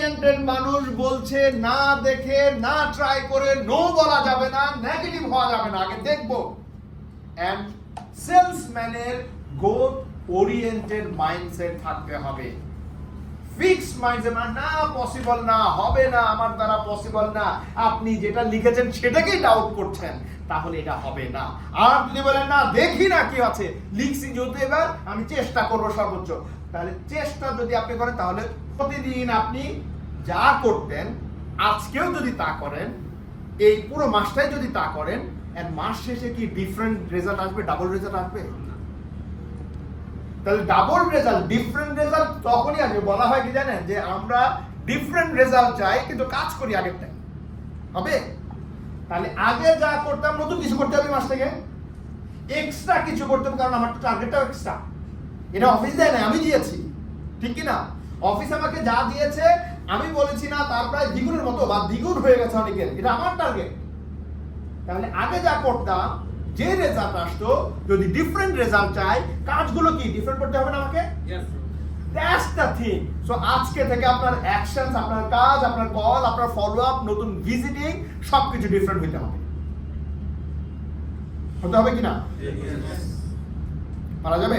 Oriented মানুষ বলছে না দেখে, না ট্রাই করে নো বলা যাবে না, নেগেটিভ হওয়া যাবে না, আগে দেখবো। এন্ড সেলসম্যানের গ্রোথ ওরিয়েন্টেড মাইন্ডসেট থাকতে হবে। ফিক্সড মাইন্ডসেট, না পসিবল না, হবে না, আমার দ্বারা পসিবল না, আপনি যেটা লিখেছেন সেটাকেই ডাউট করছেন, তাহলে এটা হবে না। আর যদি বলেন না দেখি না কি আছে, লিখছি যেহেতু এবার আমি চেষ্টা করব সর্বোচ্চ, তাহলে চেষ্টা যদি আপনি করেন তাহলে প্রতিদিন আপনি যা করতেন আজকেও যদি তা করেন, এই পুরো মাসটাই যদি তা করেন, এন্ড মাস শেষে কি ডিফারেন্ট রেজাল্ট আসবে, ডাবল রেজাল্ট আসবে? তাহলে ডাবল রেজাল্ট, ডিফারেন্ট রেজাল্ট তখনই আসবে। বলা হয় কি জানেন, যে আমরা ডিফারেন্ট রেজাল্ট চাই কিন্তু কাজ করি আগেরটাই, হবে? তাহলে আগে যা করতাম নতুন কিছু করতে হবে, মাস থেকে এক্সট্রা কিছু করতে হবে, কারণ আমার তো টার্গেটটাও এক্সট্রা। এটা অফিস দেয় না, আমি দিয়েছি, ঠিক কি না? অফিস আমাকে যা দিয়েছে আমি বলেছি না, তার প্রায় দ্বিগুণের মতো বা দ্বিগুণ হয়ে গেছে অনেকের, এটা আমার টার্গেট। তাহলে আগে যা করতাম, যে রেজাল্ট আসতো, যদি ডিফারেন্ট রেজাল্ট চাই, কাজগুলো কি ডিফারেন্ট করতে হবে না আমাকে? That's the thing. সো আজকে থেকে আপনার অ্যাকশনস, আপনার কাজ, আপনার কল, আপনার ফলো আপ, নতুন ভিজিটিং সবকিছু ডিফারেন্ট হতে হবে। হতে হবে কিনা? পারা যাবে?